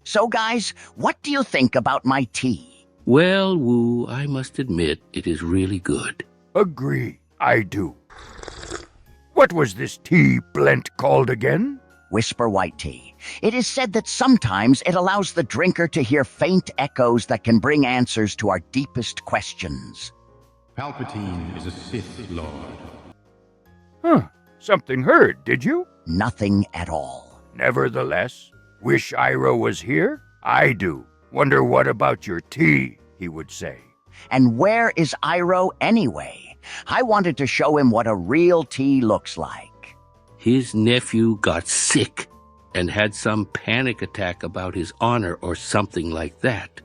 So guys, what do you think about my tea? Well, Wu, I must admit it is really good. Agree, I do. What was this tea blend called again? Whisper white tea. It is said that sometimes it allows the drinker to hear faint echoes that can bring answers to our deepest questions. Palpatine is a Sith Lord. Huh, something heard, did you? Nothing at all. Nevertheless, wish Iroh was here? I do. Wonder what about your tea, he would say. And where is Iroh anyway? I wanted to show him what a real tea looks like. His nephew got sick and had some panic attack about his honor or something like that.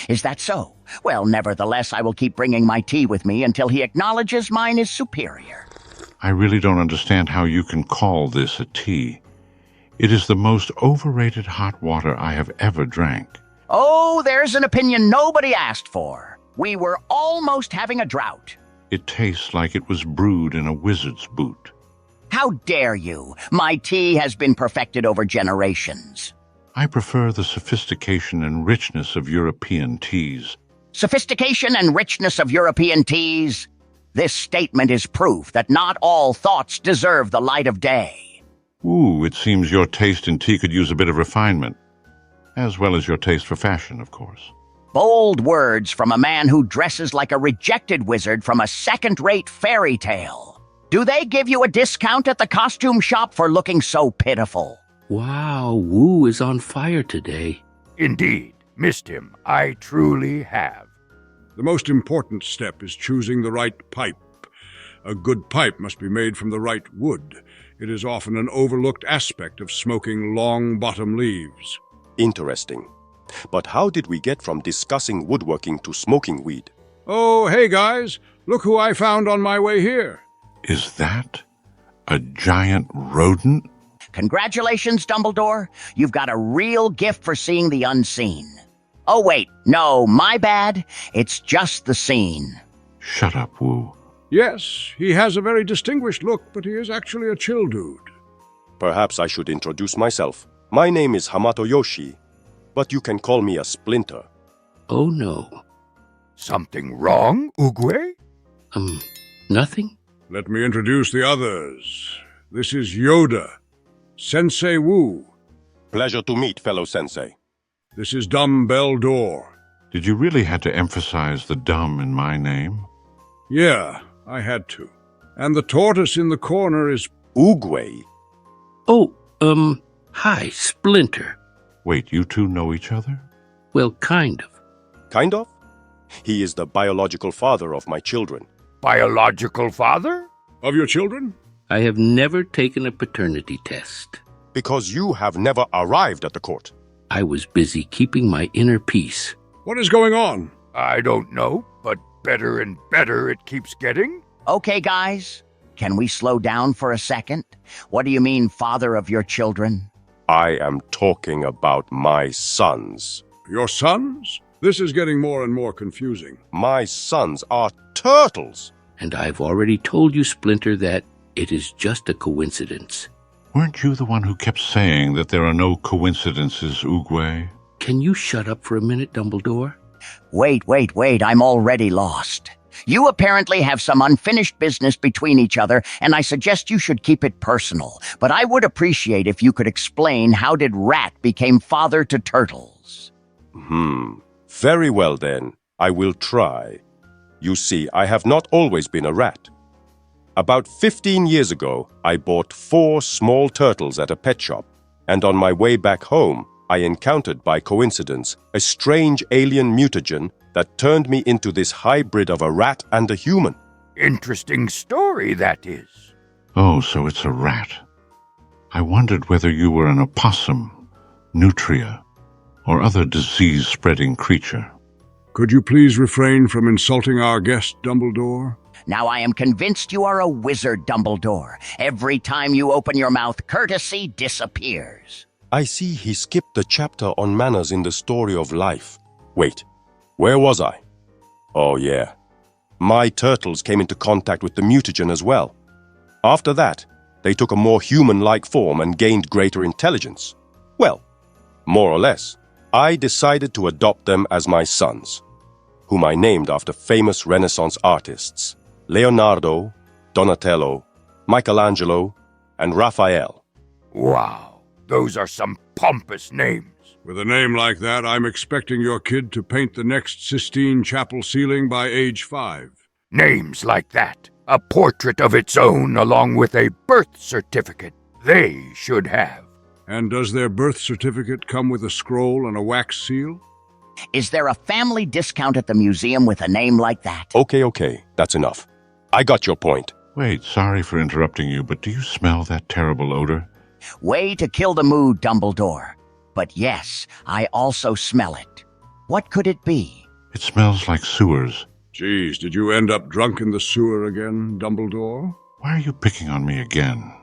Is that so? Well, nevertheless, I will keep bringing my tea with me until he acknowledges mine is superior. I really don't understand how you can call this a tea. It is the most overrated hot water I have ever drank. Oh, there's an opinion nobody asked for. We were almost having a drought. It tastes like it was brewed in a wizard's boot. How dare you? My tea has been perfected over generations. I prefer the sophistication and richness of European teas. Sophistication and richness of European teas? This statement is proof that not all thoughts deserve the light of day. Ooh, it seems your taste in tea could use a bit of refinement. As well as your taste for fashion, of course. Bold words from a man who dresses like a rejected wizard from a second-rate fairy tale. Do they give you a discount at the costume shop for looking so pitiful? Wow, Wu is on fire today. Indeed, missed him. I truly have. The most important step is choosing the right pipe. A good pipe must be made from the right wood. It is often an overlooked aspect of smoking long bottom leaves. Interesting. But how did we get from discussing woodworking to smoking weed? Oh, hey guys, look who I found on my way here. Is that a giant rodent? Congratulations, Dumbledore. You've got a real gift for seeing the unseen. Oh, wait, no, my bad. It's just the scene. Shut up, Wu. Yes, he has a very distinguished look, but he is actually a chill dude. Perhaps I should introduce myself. My name is Hamato Yoshi, but you can call me a Splinter. Oh no. Something wrong, Oogway? Nothing? Let me introduce the others. This is Yoda, Sensei Wu. Pleasure to meet, fellow sensei. This is Dumbledore. Did you really have to emphasize the dumb in my name? Yeah, I had to. And the tortoise in the corner is... Oogway. Oh, hi, Splinter. Wait, you two know each other? Well, kind of. Kind of? He is the biological father of my children. Biological father? Of your children? I have never taken a paternity test. Because you have never arrived at the court. I was busy keeping my inner peace. What is going on? I don't know, but better and better it keeps getting. Okay, guys, can we slow down for a second? What do you mean, father of your children? I am talking about my sons. Your sons? This is getting more and more confusing. My sons are turtles. And I've already told you, Splinter, that it is just a coincidence. Weren't you the one who kept saying that there are no coincidences, Oogway? Can you shut up for a minute, Dumbledore? Wait, I'm already lost. You apparently have some unfinished business between each other, and I suggest you should keep it personal. But I would appreciate if you could explain how did Rat become father to turtles? Very well then, I will try. You see, I have not always been a rat. About 15 years ago, I bought 4 small turtles at a pet shop, and on my way back home, I encountered by coincidence a strange alien mutagen that turned me into this hybrid of a rat and a human. Interesting story, that is. Oh, so it's a rat. I wondered whether you were an opossum, nutria, or other disease-spreading creature. Could you please refrain from insulting our guest, Dumbledore? Now I am convinced you are a wizard, Dumbledore. Every time you open your mouth, courtesy disappears. I see he skipped the chapter on manners in the story of life. Wait, where was I? Oh yeah. My turtles came into contact with the mutagen as well. After that, they took a more human-like form and gained greater intelligence. Well, more or less. I decided to adopt them as my sons, whom I named after famous Renaissance artists, Leonardo, Donatello, Michelangelo, and Raphael. Wow, those are some pompous names. With a name like that, I'm expecting your kid to paint the next Sistine Chapel ceiling by age 5. Names like that. A portrait of its own along with a birth certificate. They should have. And does their birth certificate come with a scroll and a wax seal? Is there a family discount at the museum with a name like that? Okay, that's enough. I got your point. Wait, sorry for interrupting you, but do you smell that terrible odor? Way to kill the mood, Dumbledore. But yes, I also smell it. What could it be? It smells like sewers. Geez, did you end up drunk in the sewer again, Dumbledore? Why are you picking on me again?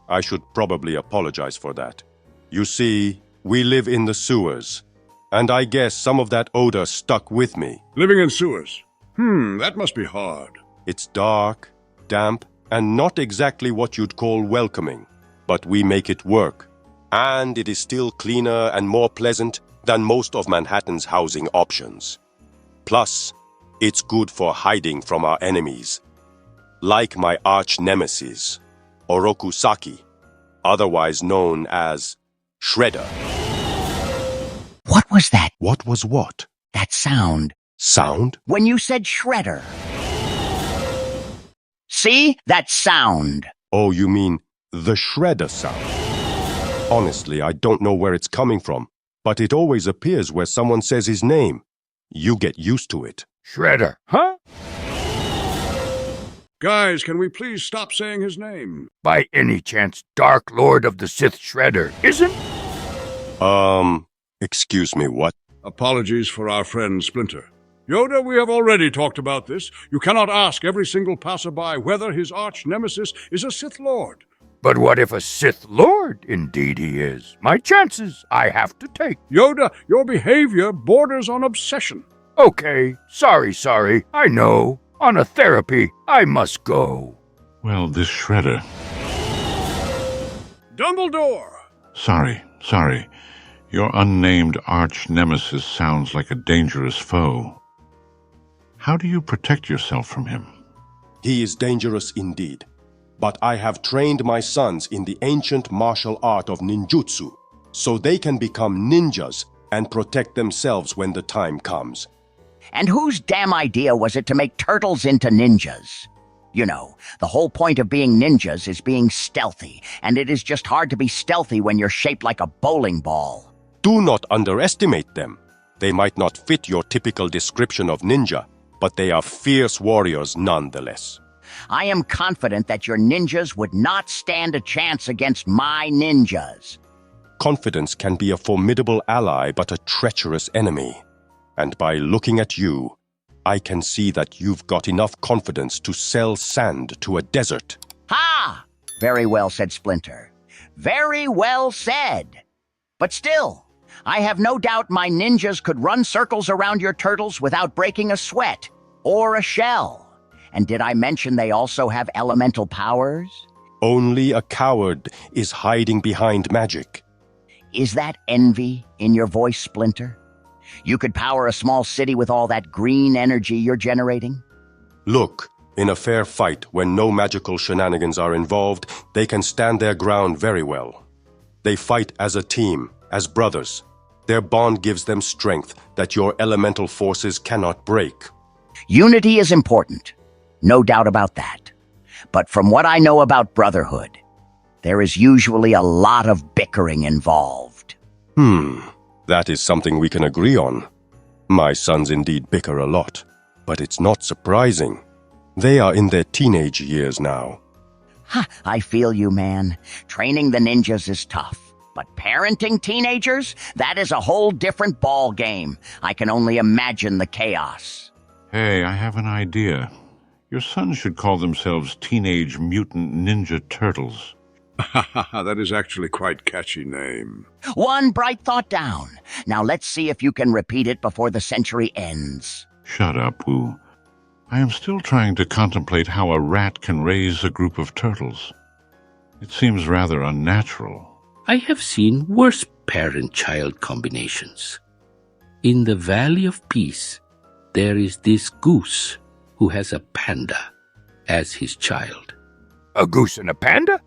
I should probably apologize for that. You see, we live in the sewers, and I guess some of that odor stuck with me. Living in sewers? That must be hard. It's dark, damp, and not exactly what you'd call welcoming, but we make it work. And it is still cleaner and more pleasant than most of Manhattan's housing options. Plus, it's good for hiding from our enemies, like my arch-nemesis, Orokusaki, otherwise known as Shredder. What was that? What was what? That sound. Sound? When you said Shredder. See? That sound. Oh, you mean the Shredder sound? Honestly, I don't know where it's coming from, but it always appears where someone says his name. You get used to it. Shredder, huh? Guys, can we please stop saying his name? By any chance, Dark Lord of the Sith Shredder isn't? Excuse me, what? Apologies for our friend Splinter. Yoda, we have already talked about this. You cannot ask every single passerby whether his arch-nemesis is a Sith Lord. But what if a Sith Lord indeed he is? My chances I have to take. Yoda, your behavior borders on obsession. Okay, sorry, I know. On a therapy, I must go. Well, this Shredder... Dumbledore! Sorry. Your unnamed arch-nemesis sounds like a dangerous foe. How do you protect yourself from him? He is dangerous indeed. But I have trained my sons in the ancient martial art of ninjutsu, so they can become ninjas and protect themselves when the time comes. And whose damn idea was it to make turtles into ninjas? You know, the whole point of being ninjas is being stealthy, and it is just hard to be stealthy when you're shaped like a bowling ball. Do not underestimate them. They might not fit your typical description of ninja, but they are fierce warriors nonetheless. I am confident that your ninjas would not stand a chance against my ninjas. Confidence can be a formidable ally but a treacherous enemy. And by looking at you, I can see that you've got enough confidence to sell sand to a desert. Ha! Very well said, Splinter. Very well said. But still, I have no doubt my ninjas could run circles around your turtles without breaking a sweat or a shell. And did I mention they also have elemental powers? Only a coward is hiding behind magic. Is that envy in your voice, Splinter? You could power a small city with all that green energy you're generating? Look, in a fair fight, when no magical shenanigans are involved, they can stand their ground very well. They fight as a team, as brothers. Their bond gives them strength that your elemental forces cannot break. Unity is important, no doubt about that. But from what I know about brotherhood, there is usually a lot of bickering involved. That is something we can agree on. My sons indeed bicker a lot, but it's not surprising. They are in their teenage years now. Ha, I feel you, man. Training the ninjas is tough. But parenting teenagers? That is a whole different ball game. I can only imagine the chaos. Hey, I have an idea. Your sons should call themselves Teenage Mutant Ninja Turtles. That is actually quite a catchy name. One bright thought down. Now let's see if you can repeat it before the century ends. Shut up, Wu. I am still trying to contemplate how a rat can raise a group of turtles. It seems rather unnatural. I have seen worse parent-child combinations. In the Valley of Peace, there is this goose who has a panda as his child. A goose and a panda?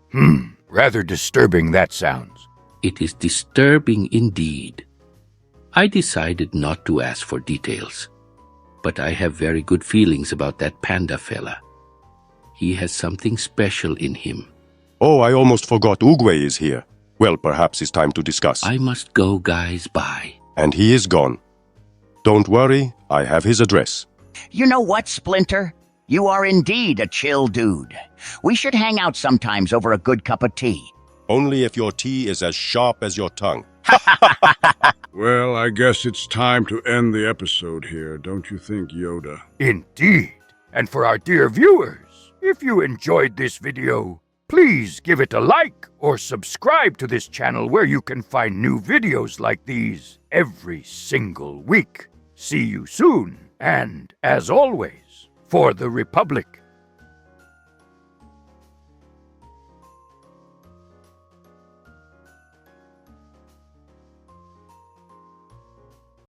Rather disturbing that sounds. It is disturbing indeed. I decided not to ask for details, but I have very good feelings about that panda fella. He has something special in him. Oh, I almost forgot Oogway is here. Well, perhaps it's time to discuss. I must go, guys. Bye. And he is gone. Don't worry, I have his address. You know what, Splinter? You are indeed a chill dude. We should hang out sometimes over a good cup of tea. Only if your tea is as sharp as your tongue. Well, I guess it's time to end the episode here, don't you think, Yoda? Indeed. And for our dear viewers, if you enjoyed this video, please give it a like or subscribe to this channel where you can find new videos like these every single week. See you soon, and as always, for the Republic.